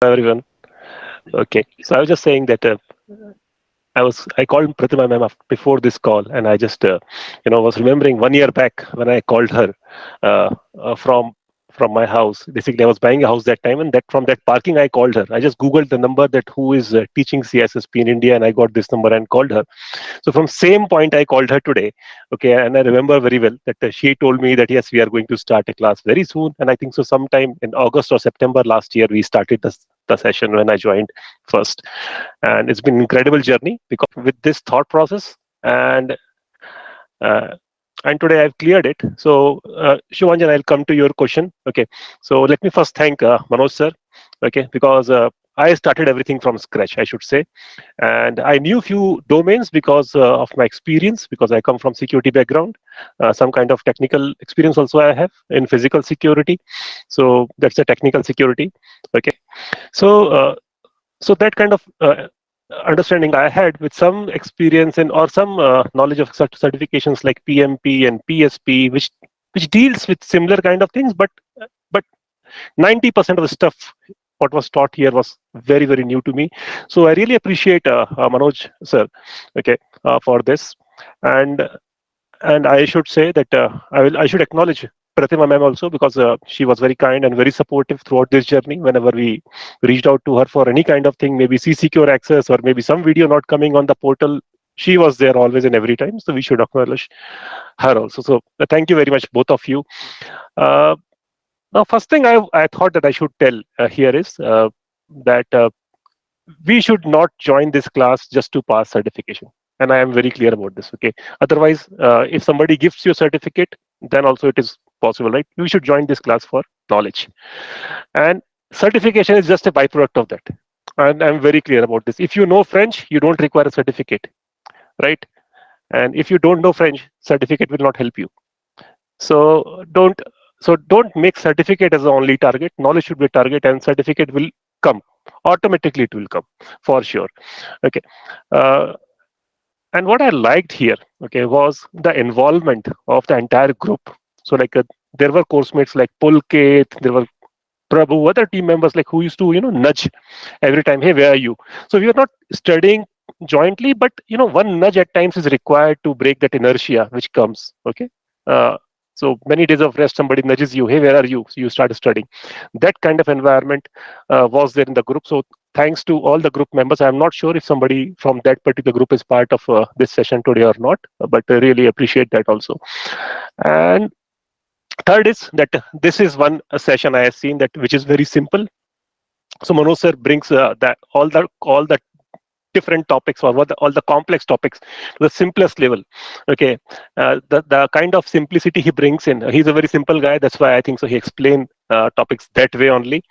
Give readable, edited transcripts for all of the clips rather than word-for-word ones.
Everyone. Okay, so I was just saying that I called Pratima ma'am before this call, and I just was remembering 1 year back when I called her from my house. Basically, I was buying a house that time, and that from that parking I called her. I just googled the number that who is teaching CISSP in India, and I got this number and called her. So from same point I called her today. Okay, and I remember very well that she told me that yes, we are going to start a class very soon, and I think so sometime in August or September last year we started the session when I joined first, and it's been an incredible journey because with this thought process and uh, and today I've cleared it. So Shivanjan, I'll come to your question. Okay, so let me first thank Manoj sir. Okay, because I started everything from scratch, I should say, and I knew few domains because of my experience, because I come from security background. Some kind of technical experience also I have in physical security, so that's a technical security. Okay, so so that kind of understanding I had with some experience and or some knowledge of such certifications like PMP and PSP, which deals with similar kind of things, but 90% of the stuff what was taught here was very new to me. So I really appreciate Manoj sir, okay, for this, and and I should say that I should acknowledge Pratima ma'am also, because she was very kind and very supportive throughout this journey. Whenever we reached out to her for any kind of thing, maybe C secure access or maybe some video not coming on the portal, she was there always and every time. So we should acknowledge her also. So thank you very much, both of you. Uh, Now, first thing I thought that I should tell here is that we should not join this class just to pass certification. And I am very clear about this. Okay. Otherwise, if somebody gives you a certificate, then also it is possible, right? You should join this class for knowledge. And certification is just a byproduct of that. And I'm very clear about this. If you know French, you don't require a certificate, right? And if you don't know French, certificate will not help you. So don't make certificate as the only target. Knowledge should be a target, and certificate will come automatically. It will come for sure. Okay. Uh, and what I liked here, okay, was the involvement of the entire group. So like there were course mates like Pulkit, there were Prabhu, other team members like who used to nudge every time. Hey, where are you? So we are not studying jointly, but one nudge at times is required to break that inertia which comes. Okay. Uh, so many days of rest, somebody nudges you. Hey, where are you? So you start studying. That kind of environment was there in the group. So thanks to all the group members. I'm not sure if somebody from that particular group is part of this session today or not, but I really appreciate that also. And third is that this is one session I have seen that which is very simple. So Manoj sir brings that all the different topics, or all the complex topics to the simplest level. Okay, the kind of simplicity he brings in. He's a very simple guy. That's why I think so. He explained topics that way only,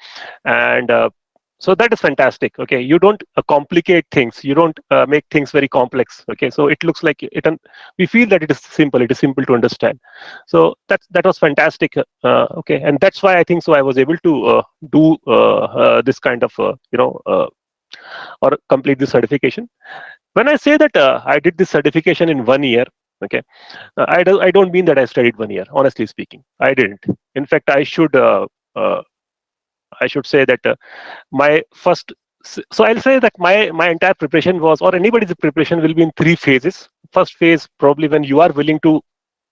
and so that is fantastic. Okay, you don't complicate things. You don't make things very complex. Okay, so it looks like it. We feel that it is simple. It is simple to understand. So that was fantastic. Okay, and that's why I think so. I was able to do this kind of or complete the certification. When I say that I did this certification in 1 year, okay, I don't mean that I studied 1 year. Honestly speaking, I didn't. In fact, I should say that my first. So I'll say that my entire preparation was, or anybody's preparation will be in 3 phases. First phase, probably when you are willing to,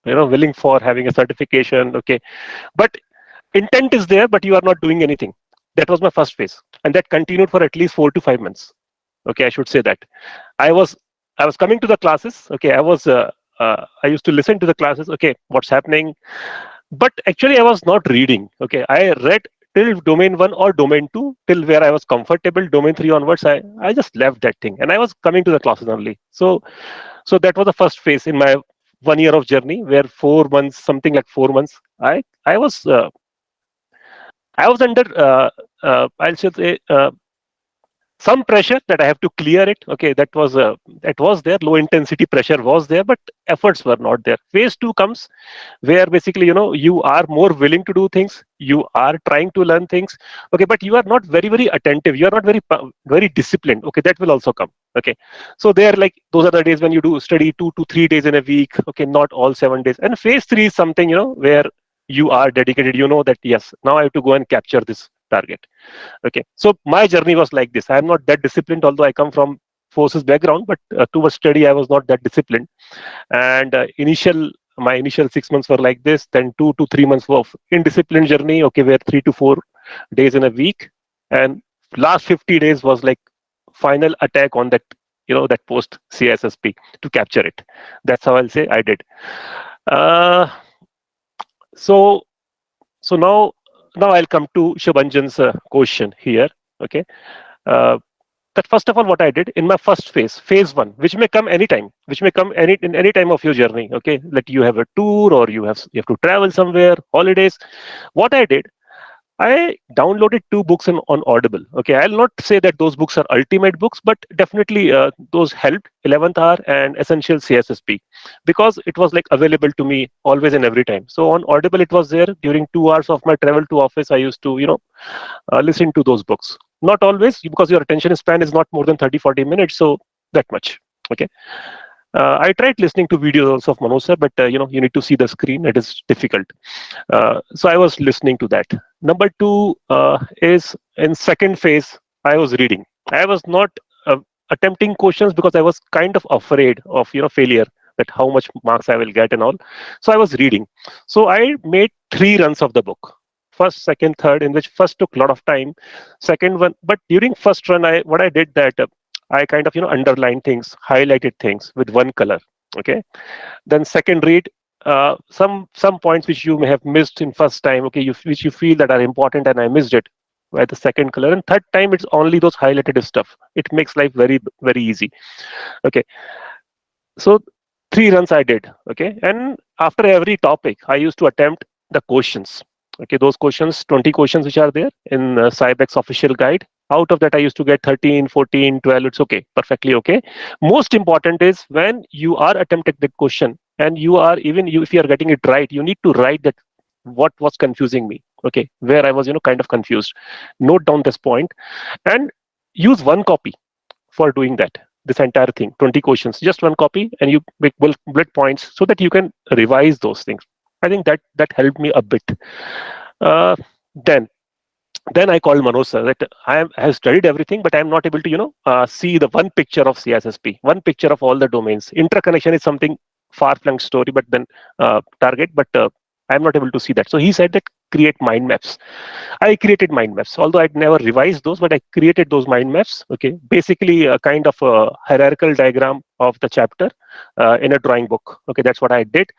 willing for having a certification, okay, but intent is there, but you are not doing anything. That was my first phase, and that continued for at least 4 to 5 months. Okay, I should say that I was coming to the classes. Okay, I used to listen to the classes. Okay, what's happening? But actually, I was not reading. Okay, I read till domain 1 or domain 2, till where I was comfortable. Domain 3 onwards, I just left that thing, and I was coming to the classes only. So that was the first phase in my 1 year of journey, where 4 months, something like 4 months, I was under I'll say some pressure that I have to clear it. Okay, that was there. Low intensity pressure was there, but efforts were not there. Phase 2 comes where basically you are more willing to do things. You are trying to learn things. Okay, but you are not very attentive. You are not very disciplined. Okay, that will also come. Okay, so there, like, those are the days when you do study 2 to 3 days in a week. Okay, not all 7 days. And phase 3 is something where you are dedicated. You know that yes, now I have to go and capture this target. Okay, so my journey was like this. I am not that disciplined, although I come from forces background, but towards study I was not that disciplined. And my initial 6 months were like this, then 2 to 3 months of indisciplined journey, okay, where 3 to 4 days in a week, and last 50 days was like final attack on that, that post CISSP, to capture it. That's how I'll say I did. uh, so so now I'll come to Shubhanjan's question here. Okay. uh, that first of all, what I did in my first phase one, which may come anytime, which may come in any time of your journey. Okay, that you have a tour, or you have to travel somewhere, holidays. What I did, I downloaded 2 books on Audible. Okay, I'll not say that those books are ultimate books, but definitely those helped. 11th Hour and Essential CSSP, because it was like available to me always and every time. So on Audible, it was there during 2 hours of my travel to office. I used to, listen to those books. Not always, because your attention span is not more than 30-40 minutes, so that much. Okay. I tried listening to videos also of Manoj sir, but you need to see the screen. It is difficult. So I was listening to that. Number two is in second phase, I was reading. I was not attempting questions because I was kind of afraid of failure, that how much marks I will get and all. So I was reading. So I made 3 runs of the book. First, second, third, in which first took a lot of time. Second one, but during first run, what I did that I kind of underlined things, highlighted things with one color. Okay. Then second read, some points which you may have missed in first time, okay, which you feel that are important, and I missed it by the second color. And third time, it's only those highlighted stuff. It makes life very, very easy. Okay. So 3 runs I did. Okay. And after every topic, I used to attempt the questions. Okay, those questions, 20 questions which are there in Cybex official guide. Out of that, I used to get 13, 14, 12. It's okay, perfectly okay. Most important is when you are attempting the question, and if you are getting it right, you need to write that what was confusing me. Okay, where I was, kind of confused. Note down this point and use one copy for doing that. This entire thing, 20 questions, just one copy, and you make bullet points so that you can revise those things. I think that helped me a bit. Uh, then then I called Manoj sir that I have studied everything, but I am not able to see the one picture of CISSP, one picture of all the domains. Interconnection is something far-flung story, but then target, but I am not able to see that. So he said that create mind maps. I created mind maps, although I'd never revised those, but I created those mind maps. Okay, basically a kind of a hierarchical diagram of the chapter in a drawing book. Okay, that's what I did.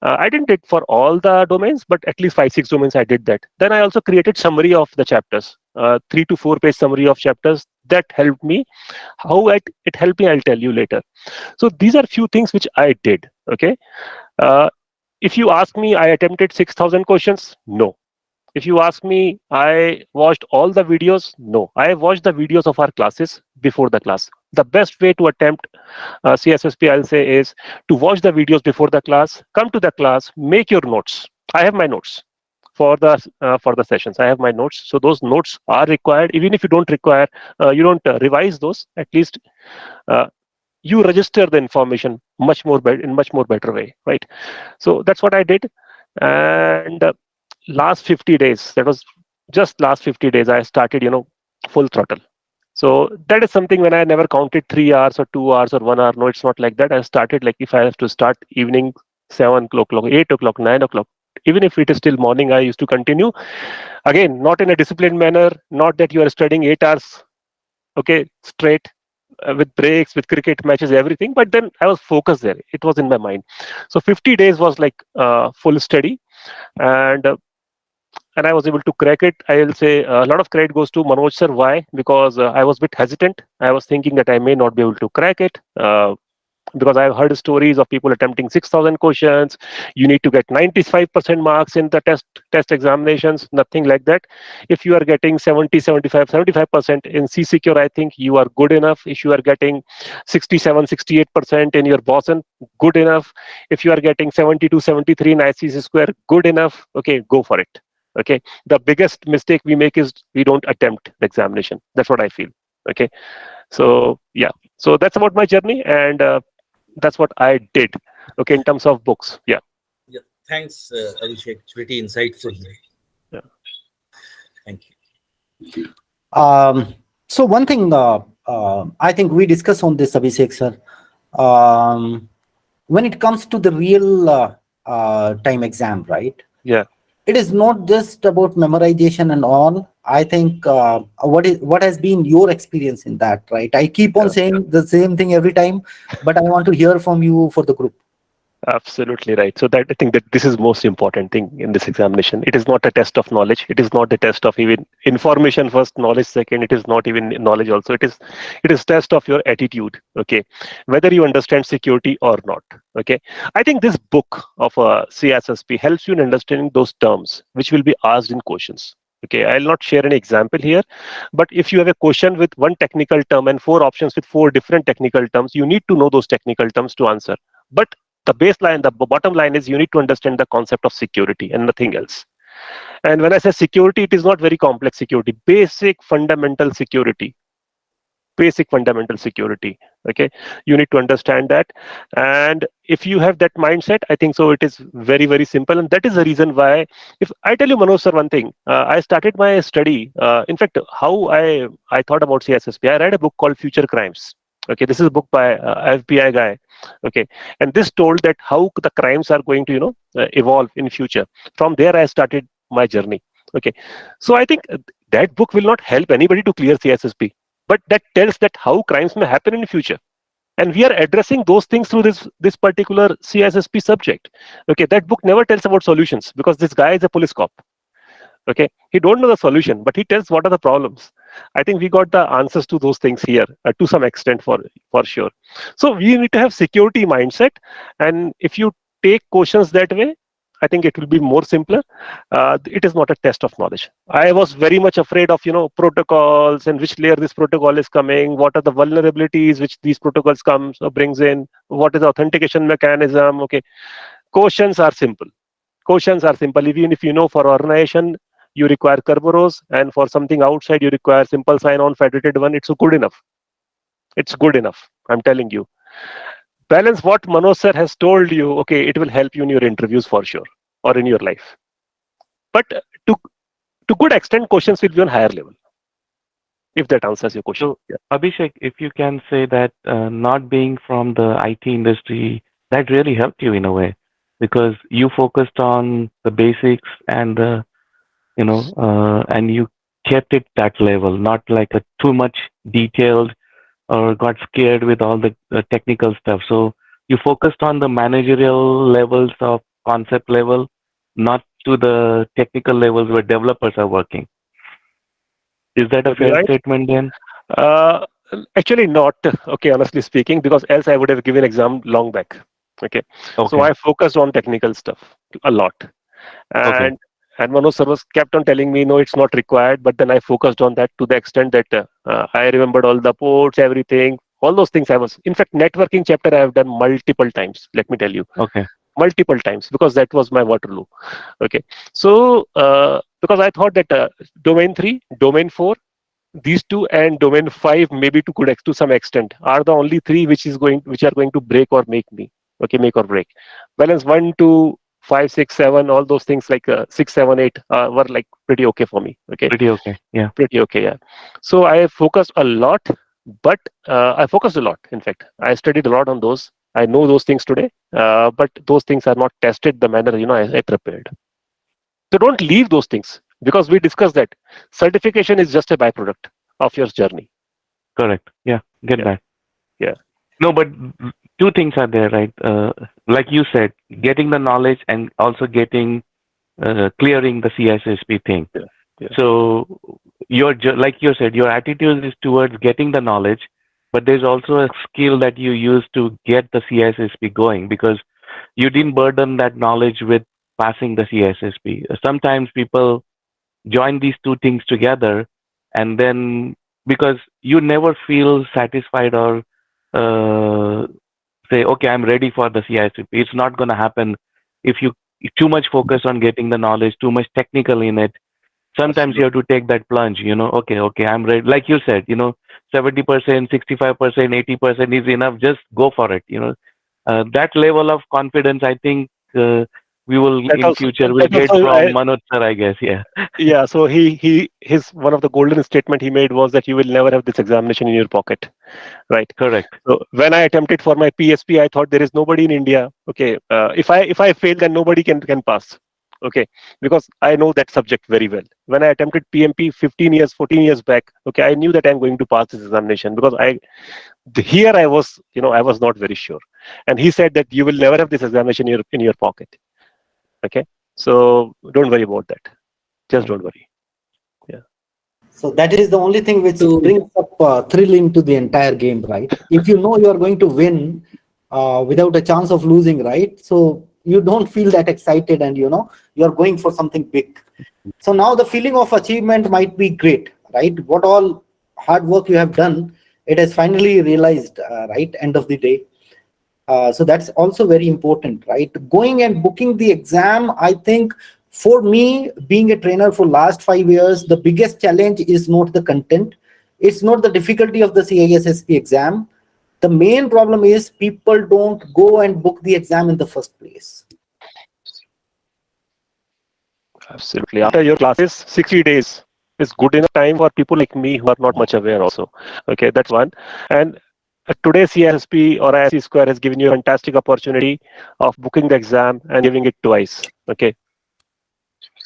I didn't did for all the domains, but at least 5-6 domains I did that. Then I also created summary of the chapters, 3 to 4 page summary of chapters. That helped me. How it helped me, I'll tell you later. So these are few things which I did. Okay. Uh, if you ask me, I attempted 6,000 questions. No. If you ask me, I watched all the videos. No, I watched the videos of our classes before the class. The best way to attempt CSSP, I'll say, is to watch the videos before the class, come to the class, make your notes. I have my notes for the sessions. I have my notes, so those notes are required. Even if you don't require, you don't revise those. At least uh, you register the information in much more better way, right? So that's what I did. And last 50 days, that was just last 50 days, I started full throttle. So that is something when I never counted 3 hours or 2 hours or 1 hour. No, it's not like that. I started like, if I have to start evening 7 o'clock, 8 o'clock, 9 o'clock, even if it is still morning, I used to continue. Again, not in a disciplined manner, not that you are studying 8 hours, okay, straight, with breaks, with cricket matches, everything. But then I was focused there. It was in my mind. So 50 days was like full study. And I was able to crack it. I'll say a lot of credit goes to Manoj sir. Why? Because I was a bit hesitant. I was thinking that I may not be able to crack it. Because I've heard stories of people attempting 6,000 questions. You need to get 95% marks in the test examinations. Nothing like that. If you are getting 70, 75% in C Secure, I think you are good enough. If you are getting 67, 68% in your Boston, good enough. If you are getting 72, 73 in ICC square, good enough. Okay, go for it. Okay. The biggest mistake we make is we don't attempt the examination. That's what I feel. Okay. So yeah. So that's about my journey, and that's what I did. Okay, in terms of books. Yeah. Yeah. Thanks, Abhishek. It's pretty insightful. Yeah. Thank you. Um, so one thing I think we discussed on this, Abhishek sir, when it comes to the real time exam, right? Yeah, It is not just about memorization and all. I think what has been your experience in that, right? I keep on yeah. saying the same thing every time, but I want to hear from you for the group. Absolutely right. So that I think that this is most important thing in this examination. It is not a test of knowledge. It is not a test of even information first, knowledge second. It is not even knowledge also. It is test of your attitude. Okay, whether you understand security or not. Okay, I think this book of CISSP helps you in understanding those terms which will be asked in questions. Okay, I'll not share an example here, but if you have a question with one technical term and four options with four different technical terms, you need to know those technical terms to answer. But the baseline, the bottom line is you need to understand the concept of security and nothing else. And when I say security, it is not very complex security, basic fundamental security. Okay, you need to understand that. And if you have that mindset, I think so it is very, very simple. And that is the reason why, if I tell you, Manoj sir, one thing, I started my study, in fact, how I thought about CISSP. I read a book called Future Crimes. Okay, this is a book by FBI guy. Okay, and this told that how the crimes are going to evolve in future. From there I started my journey. Okay, so I think that book will not help anybody to clear CISSP, but that tells that how crimes may happen in future, and we are addressing those things through this particular CISSP subject. Okay, that book never tells about solutions because this guy is a police cop. Okay, he don't know the solution, but he tells what are the problems. I think we got the answers to those things here, to some extent, for sure. So we need to have security mindset, and if you take questions that way, I think it will be more simpler. It is not a test of knowledge. I was very much afraid of protocols and which layer this protocol is coming, what are the vulnerabilities which these protocols comes or brings in, what is the authentication mechanism. Okay, questions are simple. Questions are simple. Even if you know for organization you require Kerberos, and for something outside you require simple sign-on federated one, it's good enough. It's good enough. I'm telling you. Balance what Manoj sir has told you. Okay, it will help you in your interviews for sure, or in your life. But to good extent, questions will be on higher level. If that answers your question. So, Abhishek, if you can say that not being from the IT industry, that really helped you in a way because you focused on the basics and and you kept it that level, not like a too much detailed or got scared with all the technical stuff. So you focused on the managerial levels of concept level, not to the technical levels where developers are working. Is that a fair Right? statement then? Uh, Actually not. Okay, honestly speaking, because else I would have given exam long back. Okay, so Okay. I focused on technical stuff a lot. Okay. And Manoj sir was kept on telling me no, it's not required, but then I focused on that to the extent that I remembered all the ports, everything, all those things. I was, in fact, networking chapter I have done multiple times, let me tell you, Okay. multiple times, because that was my Waterloo. Okay, so because I thought that domain 3, domain 4, these two, and domain 5, maybe to some extent, are the only three which are going to break or make me. Okay, make or break. Balance 1, 2, 5, 6, 7, all those things, like 6, 7, 8, were like pretty okay for me. Okay, Pretty okay. Yeah. pretty okay, yeah. So I focused a lot, but I focused a lot. In fact, I studied a lot on those. I know those things today, but those things are not tested the manner I prepared. So don't leave those things, because we discussed that certification is just a byproduct of your journey. Correct. Yeah. Get Yeah, that. yeah, No, but two things are there, right? Like you said, getting the knowledge and also getting clearing the CISSP thing. yeah, yeah. So like you said, your attitude is towards getting the knowledge, but there's also a skill that you use to get the CISSP going because you didn't burden that knowledge with passing the CISSP. Sometimes people join these two things together, and then because you never feel satisfied or uh, say, okay, I'm ready for the CISSP. It's not going to happen if you too much focus on getting the knowledge, too much technical in it. Sometimes you have Absolutely. to take that plunge, okay, I'm ready. Like you said, 70%, 65%, 80% is enough. Just go for it. That level of confidence, I think, We will That in was future will that get also from Manoj sir, I guess. Yeah. yeah. So his one of the golden statement he made was that you will never have this examination in your pocket, right? Correct. So when I attempted for my PSP, I thought there is nobody in India. Okay, if I fail, then nobody can pass. Okay, because I know that subject very well. When I attempted PMP 15 years, 14 years back, okay, I knew that I'm going to pass this examination because here I was, I was not very sure. And he said that you will never have this examination in your pocket. Okay, so don't worry about that. Just don't worry. Yeah. So that is the only thing which So brings up thrill into the entire game, right? If you know you are going to win without a chance of losing, right? So you don't feel that excited, and you're going for something big. So now the feeling of achievement might be great, right? What all hard work you have done, it has finally realized, right? End of the day. So that's also very important, right? Going and booking the exam, I think for me, being a trainer for last 5 years, the biggest challenge is not the content. It's not the difficulty of the CISSP exam. The main problem is people don't go and book the exam in the first place. Absolutely. After your classes, 60 days is good enough time for people like me who are not much aware also. Okay, that's one. And today CISSP or ISC Square has given you a fantastic opportunity of booking the exam and giving it twice. Okay,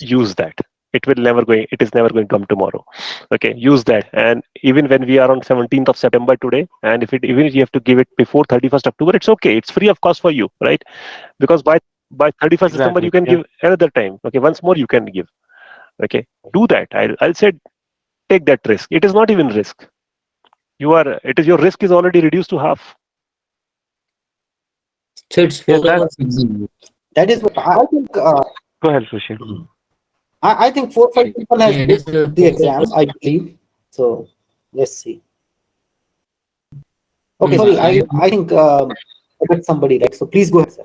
use that. It is never going to come tomorrow. Okay, use that. And even when we are on 17th of September today, and even if you have to give it before 31st October, it's okay. It's free of cost for you, right? Because by 31st December Exactly. you can Yeah. give another time. Okay, once more you can give. Okay, do that. I'll say take that risk. It is not even risk. Your risk is already reduced to half. so it's Yeah. 4 hours exam. That is what I think. Go ahead, Sushil. I think 4 or 5 people has Yeah, it is booked the 4 hours. exam, I believe. So let's see. Okay, Mm, sorry. I I think I got somebody, right? So please go ahead, sir.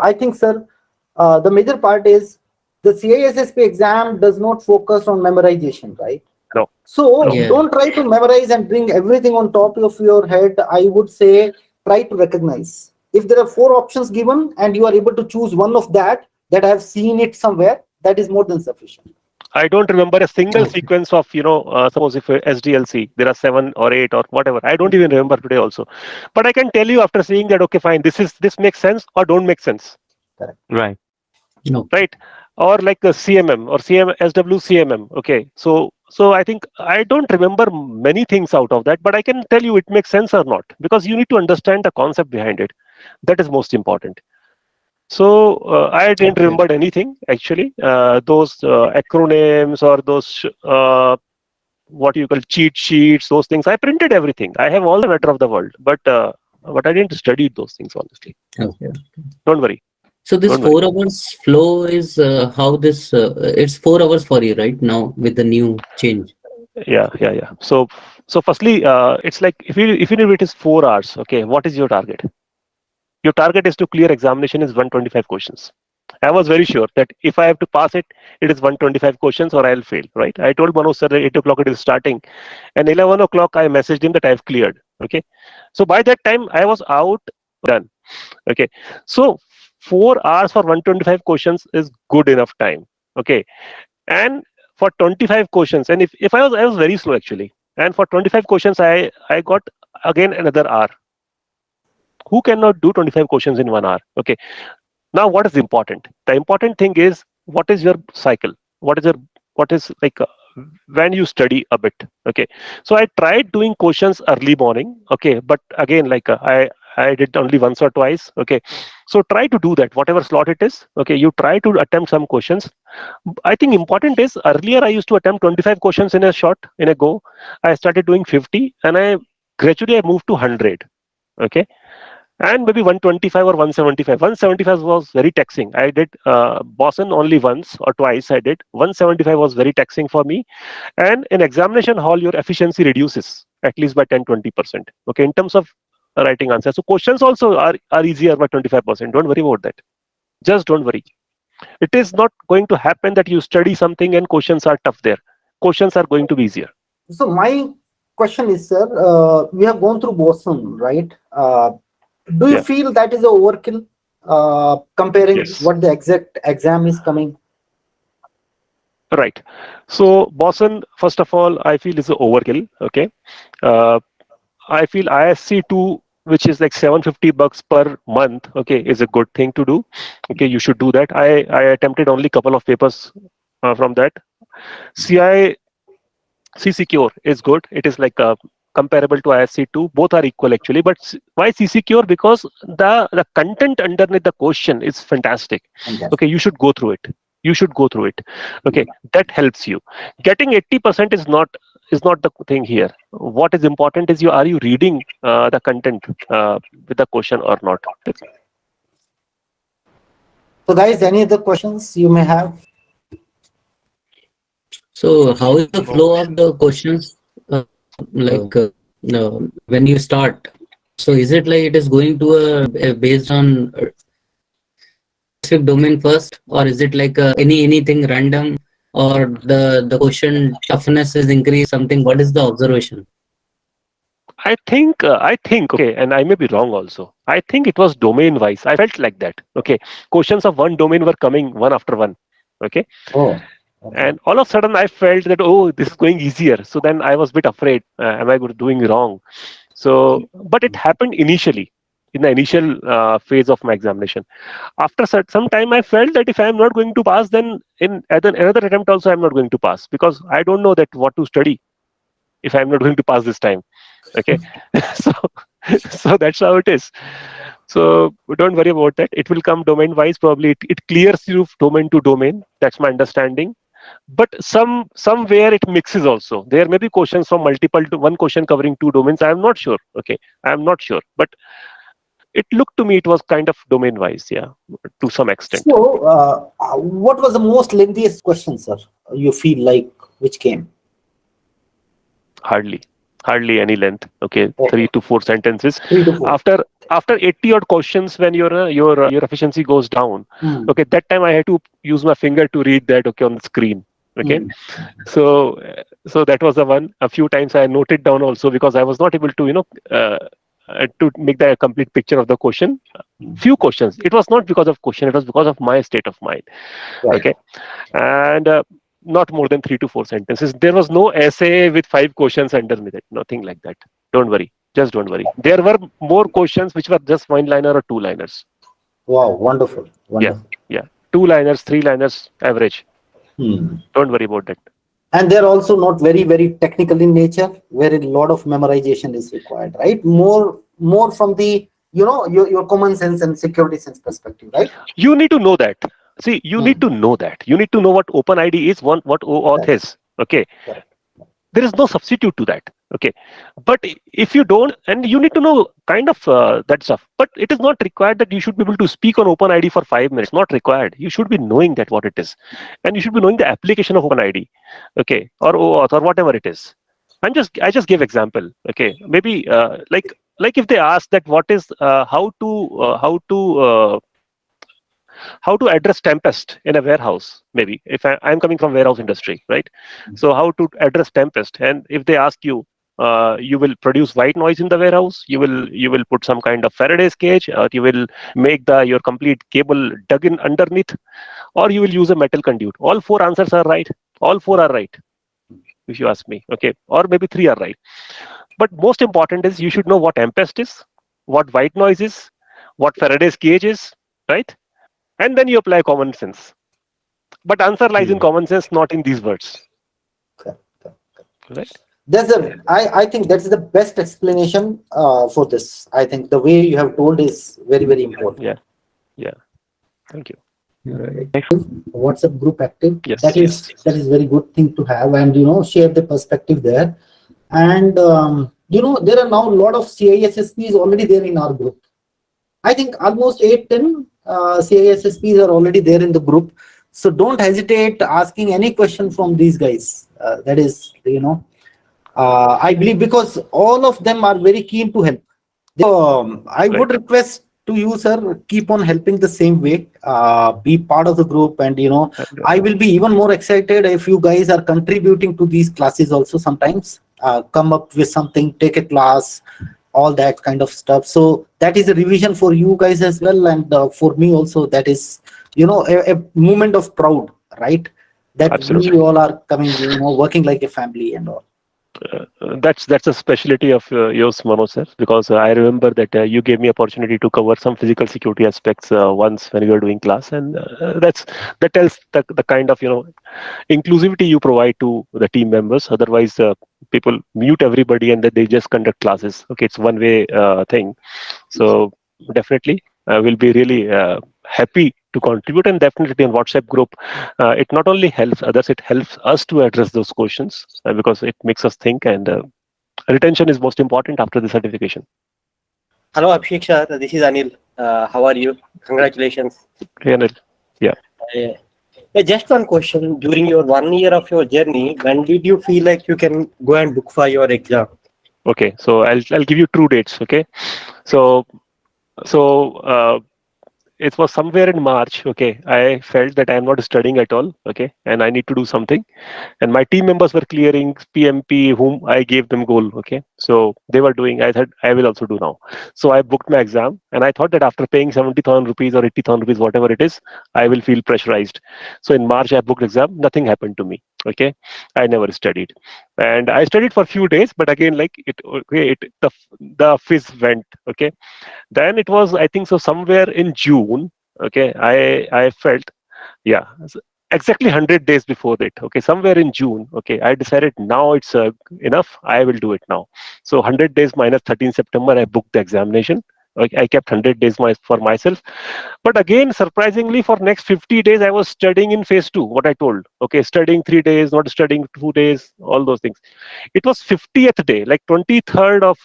I think, sir, the major part is the CISSP exam does not focus on memorization, right? No, So no. yeah. don't try to memorize and bring everything on top of your head. I would say try to recognize. If there are 4 options given and you are able to choose one of that I have seen it somewhere, that is more than sufficient. I don't remember a single Okay. sequence of, suppose if SDLC, there are 7 or 8 or whatever. I don't even remember today also. But I can tell you after seeing that, okay, fine, this makes sense or don't make sense, Correct. Right. No. right? Or like a CMM or SWCMM. Okay, so I think I don't remember many things out of that, but I can tell you it makes sense or not because you need to understand the concept behind it. That is most important. So I didn't Okay. remember anything actually. Those acronyms or those what you call cheat sheets, those things. I printed everything. I have all the matter of the world, but I didn't study those things honestly. Okay. Don't worry. So this Don't worry. 4 hours flow is how this it's 4 hours for you right now with the new change. Yeah. So firstly, it's like if it is 4 hours, okay, what is your target? Your target is to clear examination is 125 questions. I was very sure that if I have to pass it, it is 125 questions or I'll fail, right? I told Manoj sir that 8 o'clock it is starting. And 11 o'clock, I messaged him that I've cleared. Okay. So by that time, I was out, done. Okay. So 4 hours for 125 questions is good enough time. Okay. And for 25 questions, and if I was very slow actually, and for 25 questions I got again another hour. Who cannot do 25 questions in 1 hour? Okay. Now what is important? The important thing is, what is your cycle? What is like when you study a bit? Okay. So I tried doing questions early morning. Okay, but again, like I did only once or twice. Okay. So try to do that, whatever slot it is. Okay, you try to attempt some questions. I think important is, earlier I used to attempt 25 questions in a shot, in a go. I started doing 50, and I gradually I moved to 100. Okay, and maybe 125 or 175. 175 was very taxing. I did Boston only once or twice. I did 175 was very taxing for me. And in examination hall, your efficiency reduces at least by 10-20%. Okay, in terms of writing answers. So questions also are easier by 25%. Don't worry about that. Just don't worry. It is not going to happen that you study something and questions are tough there. Questions are going to be easier. So my question is, sir, we have gone through Boston, right? Do you Yeah. feel that is a overkill comparing Yes. what the exact exam is coming? Right. So Boston, first of all, I feel is a overkill. Okay. Uh, I feel ISC2, which is like $750 per month, okay, is a good thing to do. Okay, you should do that. I attempted only couple of papers from that. CI C-Secure is good. It is like comparable to ISC2. Both are equal actually. But why C-Secure? Because the content underneath the question is fantastic. Okay, you should go through it. You should go through it. Okay, that helps you. Getting 80% is not the thing here. What is important is, are you reading the content with the question or not? So guys, any other questions you may have? So how is the flow of the questions like when you start? So is it like it is going to based on specific domain first, or is it like anything random, or the question toughness is increased something? What is the observation? I think, okay, and I may be wrong also. I think it was domain wise. I felt like that. Okay, questions of one domain were coming one after one. Okay, Oh, okay. and all of a sudden I felt that, oh, this is going easier. So then I was a bit afraid. Am I doing wrong? So, but it happened initially, in the initial phase of my examination. After some time, I felt that if I am not going to pass, then in another attempt also I am not going to pass, because I don't know that what to study if I am not going to pass this time. Okay, so so that's how it is. So don't worry about that. It will come domain wise. Probably it clears you domain to domain. That's my understanding. But somewhere it mixes also. There may be questions from multiple to one question covering two domains. I am not sure. Okay, I am not sure. But it looked to me it was kind of domain wise. Yeah, to some extent. So, what was the most lengthiest question, sir? You feel like which came? Hardly any length. Okay, Okay. 3 to 4 sentences. 3 to 4. After 80 odd questions, when your efficiency goes down, Mm. okay, that time I had to use my finger to read that, okay, on the screen. Okay, Mm. so that was the one. A few times I noted down also, because I was not able to to make the complete picture of the question. Few questions. It was not because of question. It was because of my state of mind. Right. Okay, and not more than 3 to 4 sentences. There was no essay with 5 questions underneath it. Nothing like that. Don't worry. Just don't worry. There were more questions which were just 1-liner or 2-liners. Wow, wonderful, Yeah, wonderful. yeah. 2-liners, 3-liners, average. Hmm. Don't worry about that. And they're also not very, very technical in nature, where a lot of memorization is required, right? More from the, your common sense and security sense perspective, right? You need to know that. See, you need Hmm. to know that. You need to know what OpenID is, what OAuth Correct. is. Okay. Correct. There is no substitute to that. Okay, but if you don't, and you need to know kind of that stuff, but it is not required that you should be able to speak on OpenID for 5 minutes. Not required. You should be knowing that what it is, and you should be knowing the application of OpenID, okay, or OAuth or whatever it is. I just give example. Okay, maybe like if they ask that what is how to address tempest in a warehouse. Maybe if I'm coming from warehouse industry, right? So how to address tempest, and if they ask you, you will produce white noise in the warehouse, you will put some kind of Faraday's cage, or you will make your complete cable dug in underneath, or you will use a metal conduit. All four answers are right. All four are right, if you ask me. Okay, or maybe three are right. But most important is you should know what Tempest is, what white noise is, what Faraday's cage is, right? And then you apply common sense. But answer lies in common sense, not in these words, Okay, okay. right? That's I think that's the best explanation for this. I think the way you have told is very, very important. Yeah, yeah. Thank you. Right. WhatsApp group active. Yes, yes. That is very good thing to have, and share the perspective there. And there are now a lot of CISSPs already there in our group. I think almost 8-10 CISSPs are already there in the group. So don't hesitate asking any question from these guys. That is, I believe, because all of them are very keen to help. I Right. would request to you, sir, keep on helping the same way. Be part of the group, and I will be even more excited if you guys are contributing to these classes also. Sometimes come up with something, take a class, all that kind of stuff. So that is a revision for you guys as well, and for me also. That is, a moment of proud, right? That we Absolutely. all are coming, working like a family and all. That's a specialty of yours, Manoj sir, because I remember that you gave me opportunity to cover some physical security aspects once when we were doing class, and that tells the kind of inclusivity you provide to the team members. Otherwise, people mute everybody and then they just conduct classes. Okay, it's one way thing. So definitely, we'll be really happy to contribute, and definitely in WhatsApp group, it not only helps others, it helps us to address those questions because it makes us think, and retention is most important after the certification. Hello, Abhishek sir. This is Anil. How are you? Congratulations. Okay, Anil? Yeah. Just one question. During your 1 year of your journey, when did you feel like you can go and book for your exam? Okay, so I'll give you true dates. Okay, so it was somewhere in March. Okay, I felt that I am not studying at all. Okay, and I need to do something. And my team members were clearing PMP, whom I gave them goal. Okay, so they were doing. I said I will also do now. So I booked my exam, and I thought that after paying 70,000 rupees or 80,000 rupees, whatever it is, I will feel pressurized. So in March I booked exam. Nothing happened to me. Okay, I never studied, and I studied for a few days, but again, like it, okay, the fizz went. Okay, then it was, I think so, somewhere in June. Okay, I felt, yeah, exactly 100 days before that. Okay, somewhere in June. Okay, I decided now it's enough. I will do it now. So 100 days minus 13 September, I booked the examination. Okay, I kept 100 days for myself. But again, surprisingly, for next 50 days, I was studying in phase two. What I told. Okay, studying 3 days, not studying 2 days, all those things. It was 50th day, like 23rd of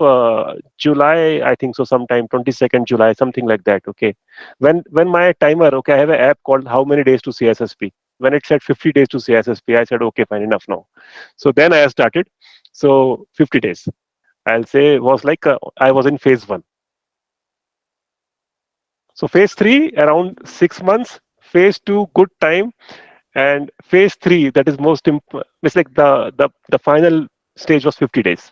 July, I think so, sometime 22nd July, something like that. Okay, when my timer, okay, I have an app called How Many Days to CISSP. When it said 50 days to CISSP, I said, okay, fine, enough now. So then I started. So 50 days, I'll say, was like I was in phase one. So phase three, around 6 months. Phase two, good time. And phase three, that is it's like the final stage was 50 days.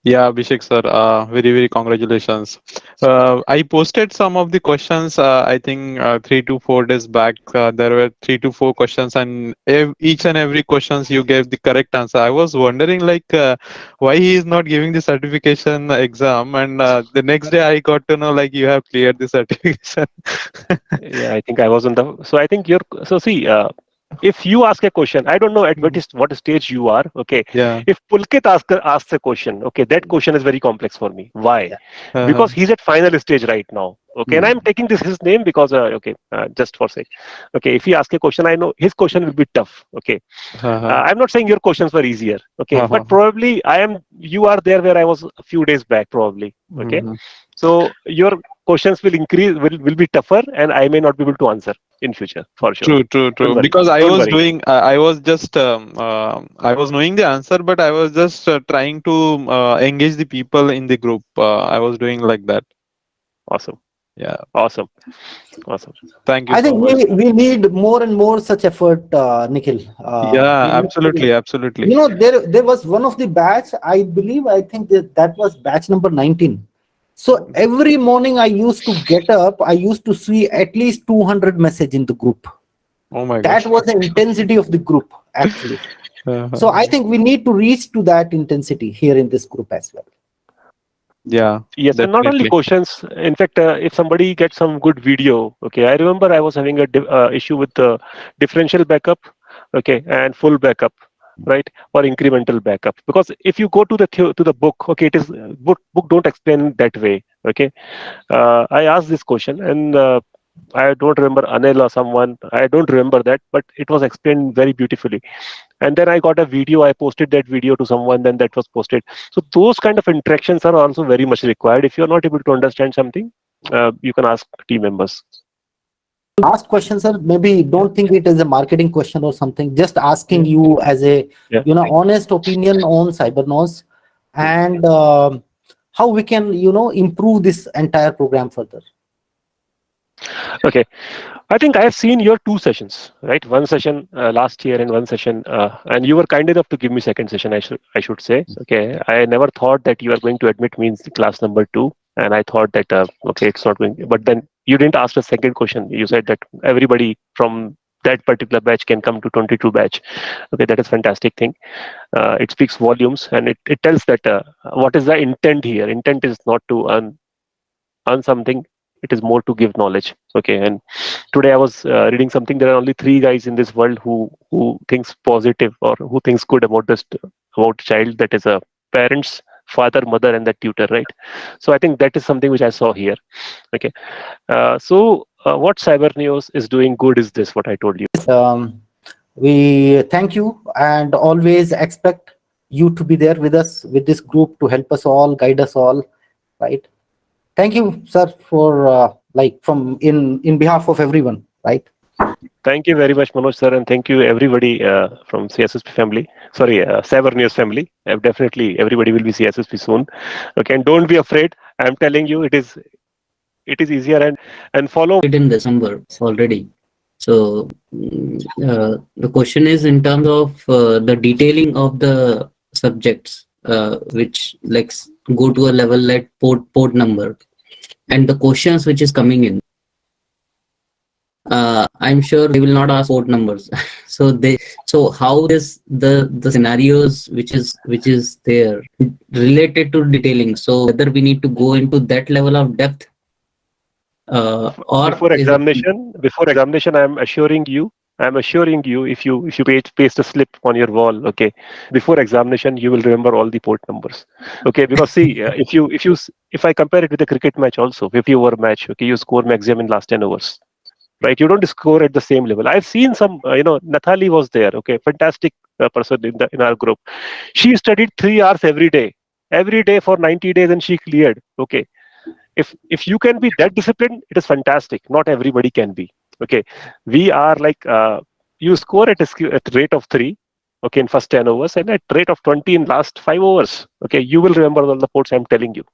Yeah, Abhishek sir, very, very congratulations. I posted some of the questions, I think 3 to 4 days back. There were 3 to 4 questions, and each and every questions you gave the correct answer. I was wondering like why he is not giving the certification exam, and the next day I got to know like you have cleared the certification. Yeah, I think I was on the. So I think So see, if you ask a question, I don't know at what stage you are. Okay, Yeah. if Pulkit asks a question, okay, that question is very complex for me. Why? Yeah. Uh-huh. Because he's at final stage right now. Okay, and I'm taking his name because okay, just for sake. Okay, if he asks a question, I know his question will be tough. Okay, Uh-huh. I'm not saying your questions were easier. Okay, but Uh-huh. probably you are there where I was a few days back. Probably. Okay, Mhm. so your questions will increase, will be tougher, and I may not be able to answer in future for sure. True, true, Don't true. worry. Because I Don't was worry. doing, I was just, I was knowing the answer, but I was just trying to engage the people in the group. I was doing like that. Awesome. Yeah. Awesome. Thank you I so think much. we need more and more such effort, Nikhil. Yeah, We need to, absolutely, absolutely. there was one of the batch, I believe, I think that was batch number 19. So every morning I used to get up, I used to see at least 200 message in the group. Oh my That gosh. was the intensity of the group, actually. So I think we need to reach to that intensity here in this group as well. Yeah, Yes, and not only definitely. questions. In fact, if somebody gets some good video, okay. I remember I was having a issue with the differential backup, okay, and full backup, right, or incremental backup. Because if you go to the book, okay, it is book don't explain that way, okay. I asked this question, and I don't remember Anil or someone. I don't remember that, but it was explained very beautifully. And then I got a video. I posted that video to someone. Then that was posted. So those kind of interactions are also very much required. If you're not able to understand something, you can ask team members. Last question, sir. Maybe don't think it is a marketing question or something. Just asking you as a Yeah. honest opinion on Cybernous and how we can improve this entire program further. Okay. I think I have seen your two sessions, right? One session last year and one session, and you were kind enough to give me second session. I should say. Okay. I never thought that you are going to admit me in class number 2, and I thought that okay, it's not going. But then you didn't ask the second question. You said that everybody from that particular batch can come to 22 batch. Okay, that is fantastic thing. It speaks volumes, and it tells that what is the intent here. Intent is not to earn something. It is more to give knowledge. Okay. And today I was reading something. There are only 3 guys in this world who thinks positive or who thinks good about this, about child. That is a parents, father, mother, and the tutor, right? So I think that is something which I saw here. Okay. What Cyber News is doing good is this, what I told you. We thank you and always expect you to be there with us, with this group, to help us all, guide us all, right? Thank you, sir, for from in behalf of everyone, right? Thank you very much, Manoj sir, and thank you everybody from CSSP family. Sorry, Cyber News family. Definitely, everybody will be CSSP soon. Okay, and don't be afraid. I'm telling you, it is easier, and follow. It in December already. So the question is in terms of the detailing of the subjects, which like go to a level like port number, and the questions which is coming in. I'm sure they will not ask port numbers. So how is the scenarios which is there related to detailing? So whether we need to go into that level of depth, or before is it examination, I'm assuring you, if you paste a slip on your wall, okay, before examination you will remember all the port numbers. Okay, because see, if I compare it with a cricket match also, 50-over match, okay, you score maximum in last 10 overs, right? You don't score at the same level. I've seen some, Nathali was there, okay, fantastic person in our group. She studied 3 hours every day for 90 days, and she cleared. Okay, if you can be that disciplined, it is fantastic. Not everybody can be. Okay, we are like, you score at rate of 3, okay, in first 10 overs, and at rate of 20 in last 5 overs. Okay, you will remember all the ports I'm telling you.